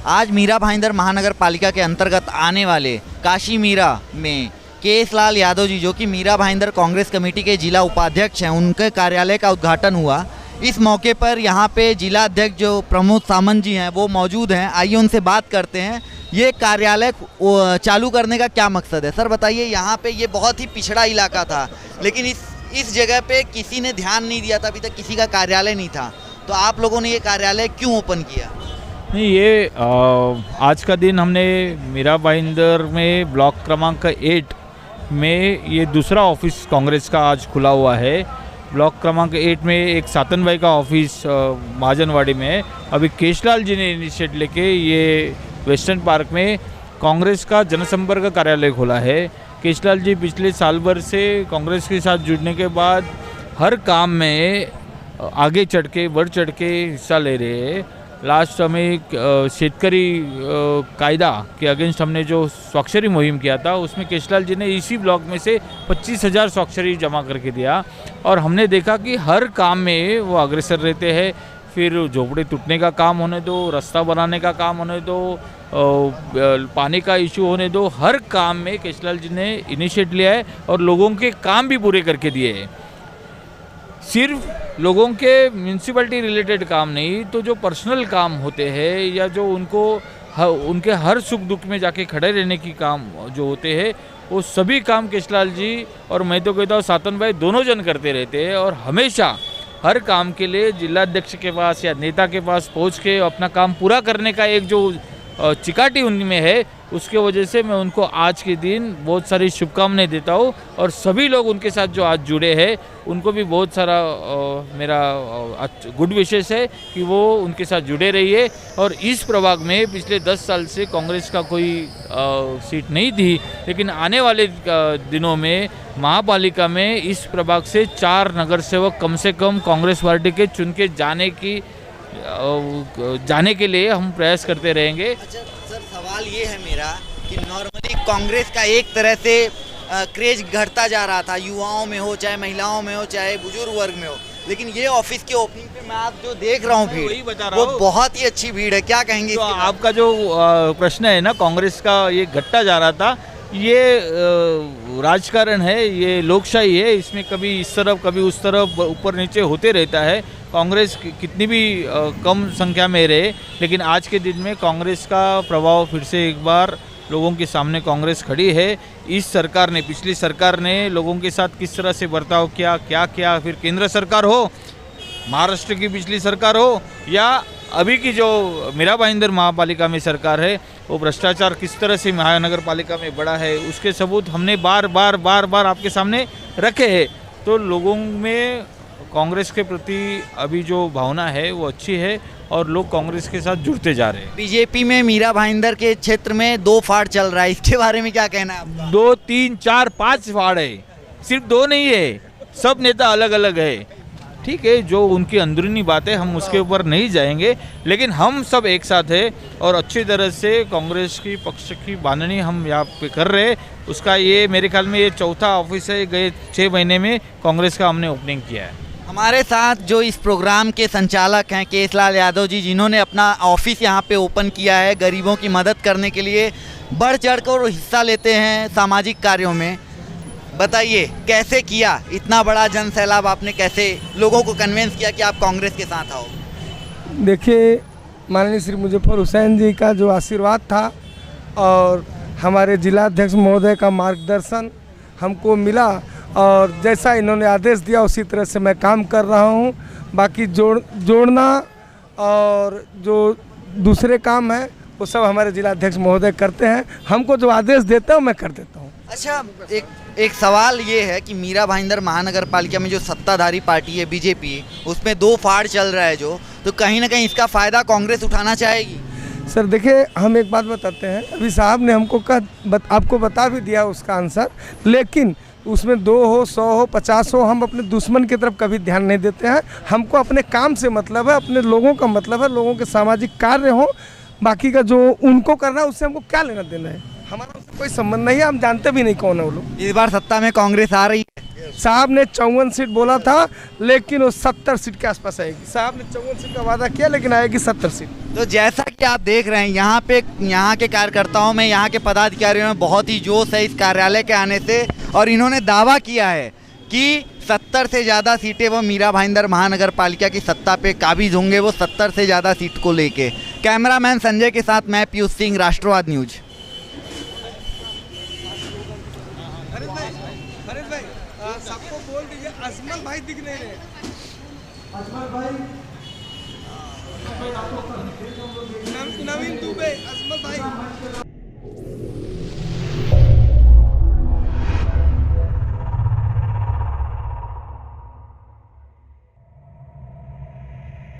आज मीरा भाईंदर महानगर पालिका के अंतर्गत आने वाले काशी मीरा में केएस लाल यादव जी, जो कि मीरा भाईंदर कांग्रेस कमेटी के जिला उपाध्यक्ष हैं, उनके कार्यालय का उद्घाटन हुआ। इस मौके पर यहाँ पे जिला अध्यक्ष जो प्रमोद सामंत जी हैं वो मौजूद हैं। आइए उनसे बात करते हैं। ये कार्यालय चालू करने का क्या मकसद है? सर बताइए, यहाँ पे ये बहुत ही पिछड़ा इलाका था, लेकिन इस जगह पे किसी ने ध्यान नहीं दिया था, अभी तक किसी का कार्यालय नहीं था, तो आप लोगों ने ये कार्यालय क्यों ओपन किया? नहीं, ये आज का दिन हमने मीरा भाईंदर में ब्लॉक क्रमांक 8 में ये दूसरा ऑफिस कांग्रेस का आज खुला हुआ है। ब्लॉक क्रमांक 8 में एक सातन भाई का ऑफिस महाजनवाड़ी में है। अभी केशलाल जी ने इनिशिएट लेके ये वेस्टर्न पार्क में कांग्रेस का जनसंपर्क कार्यालय खोला है। केशलाल जी पिछले साल भर से कांग्रेस के साथ जुड़ने के बाद हर काम में आगे चढ़ के बढ़ चढ़ के हिस्सा ले रहे हैं। लास्ट हमें शेतकरी कायदा के अगेंस्ट हमने जो स्वाक्षरी मुहिम किया था, उसमें केशलाल जी ने इसी ब्लॉक में से 25,000 स्वाक्षरी जमा करके दिया और हमने देखा कि हर काम में वो अग्रसर रहते हैं। फिर झोपड़े टूटने का काम होने दो, रास्ता बनाने का काम होने दो, पानी का इशू होने दो, हर काम में केशलाल जी ने इनिशिएट लिया है और लोगों के काम भी पूरे करके दिए हैं। सिर्फ लोगों के म्यूनसिपैलिटी रिलेटेड काम नहीं, तो जो पर्सनल काम होते हैं या जो उनके हर सुख दुख में जाके खड़े रहने की काम जो होते हैं, वो सभी काम केशलाल जी और मैं तो कहता हूँ सातन भाई दोनों जन करते रहते हैं। और हमेशा हर काम के लिए जिलाध्यक्ष के पास या नेता के पास पहुँच के अपना काम पूरा करने का एक जो चिकाटी उनमें है, उसके वजह से मैं उनको आज के दिन बहुत सारी शुभकामनाएं देता हूँ। और सभी लोग उनके साथ जो आज जुड़े हैं उनको भी बहुत सारा मेरा गुड विशेष है कि वो उनके साथ जुड़े रहिए। और इस प्रभाग में पिछले 10 साल से कांग्रेस का कोई सीट नहीं थी, लेकिन आने वाले दिनों में महापालिका में इस प्रभाग से 4 नगर सेवक कम से कम कांग्रेस पार्टी के चुन के जाने के लिए हम प्रयास करते रहेंगे। अच्छा सर, सवाल ये है मेरा कि नॉर्मली कांग्रेस का एक तरह से क्रेज घटता जा रहा था, युवाओं में हो, चाहे महिलाओं में हो, चाहे बुजुर्ग वर्ग में हो, लेकिन ये ऑफिस के ओपनिंग पे मैं आज जो देख रहा हूँ भीड़, वो बहुत ही अच्छी भीड़ है। क्या कहेंगे? तो आपका जो प्रश्न है ना, कांग्रेस का ये घटता जा रहा था, ये राजकारण है, ये लोकशाही है, इसमें कभी इस तरफ कभी उस तरफ ऊपर नीचे होते रहता है। कांग्रेस कितनी भी कम संख्या में रहे, लेकिन आज के दिन में कांग्रेस का प्रभाव फिर से एक बार लोगों के सामने कांग्रेस खड़ी है। इस सरकार ने, पिछली सरकार ने लोगों के साथ किस तरह से बर्ताव किया, क्या किया, फिर केंद्र सरकार हो, महाराष्ट्र की पिछली सरकार हो, या अभी की जो मीरा भाईंदर महापालिका में सरकार है, वो भ्रष्टाचार किस तरह से महानगर पालिका में बढ़ा है, उसके सबूत हमने बार बार आपके सामने रखे हैं। तो लोगों में कांग्रेस के प्रति अभी जो भावना है वो अच्छी है और लोग कांग्रेस के साथ जुड़ते जा रहे हैं। बीजेपी में मीरा भाईंदर के क्षेत्र में 2 फाड़ चल रहा है, इसके बारे में क्या कहना है आपका? 2, 3, 4, 5 फाड़ है, सिर्फ 2 नहीं है, सब नेता अलग अलग है। ठीक है, जो उनकी अंदरूनी बात है हम उसके ऊपर नहीं जाएंगे, लेकिन हम सब एक साथ हैं और अच्छी तरह से कांग्रेस की पक्ष की बांधनी हम यहाँ पे कर रहे हैं। उसका ये मेरे ख्याल में ये 4था ऑफिस है, गए 6 महीने में कांग्रेस का हमने ओपनिंग किया है। हमारे साथ जो इस प्रोग्राम के संचालक हैं केएस लाल यादव जी, जिन्होंने अपना ऑफिस यहाँ पे ओपन किया है गरीबों की मदद करने के लिए, बढ़ चढ़ कर हिस्सा लेते हैं सामाजिक कार्यों में। बताइए कैसे किया इतना बड़ा जन सैलाब, आपने कैसे लोगों को कन्विंस किया कि आप कांग्रेस के साथ आओ? देखिए, माननीय श्री मुजफ्फर हुसैन जी का जो आशीर्वाद था और हमारे जिलाध्यक्ष महोदय का मार्गदर्शन हमको मिला और जैसा इन्होंने आदेश दिया उसी तरह से मैं काम कर रहा हूँ। बाकी जोड़ना और जो दूसरे काम है वो सब हमारे जिलाध्यक्ष महोदय करते हैं। हमको जो आदेश देते हैं मैं कर देता हूँ। अच्छा, एक सवाल ये है कि मीरा भाईंदर महानगर पालिका में जो सत्ताधारी पार्टी है बीजेपी, उसमें 2 फाड़ चल रहा है जो, तो कहीं ना कहीं इसका फ़ायदा कांग्रेस उठाना चाहेगी? सर देखिए, हम एक बात बताते हैं, अभी साहब ने हमको आपको बता भी दिया उसका आंसर, लेकिन उसमें 2 हो, 100 हो, 50 हो, हम अपने दुश्मन की तरफ कभी ध्यान नहीं देते हैं। हमको अपने काम से मतलब है, अपने लोगों का मतलब है, लोगों के सामाजिक कार्य हो, बाकी का जो उनको करना है उससे हमको क्या लेना देना है, हमारा उससे कोई संबंध नहीं है, हम जानते भी नहीं कौन है वो लोग। इस बार सत्ता में कांग्रेस आ रही है? साहब ने 54 सीट बोला था, लेकिन वो 70 सीट के आसपास आएगी। साहब ने 54 सीट का वादा किया, लेकिन आएगी 70 सीट। तो जैसा कि आप देख रहे हैं यहाँ के कार्यकर्ताओं में, यहाँ के पदाधिकारियों में बहुत ही जोश है इस कार्यालय के आने से, और इन्होंने दावा किया है कि 70 से ज़्यादा सीटें वो मीरा भाईंदर महानगर पालिका की सत्ता पे काबिज होंगे, वो 70 से ज़्यादा सीट को लेके। कैमरामैन संजय के साथ मैं पीयूष सिंह, राष्ट्रवाद न्यूज। सबको बोल दीजिए, अजमल भाई दिख नहीं रहे। अजमल भाई, नवीन दुबे, अजमल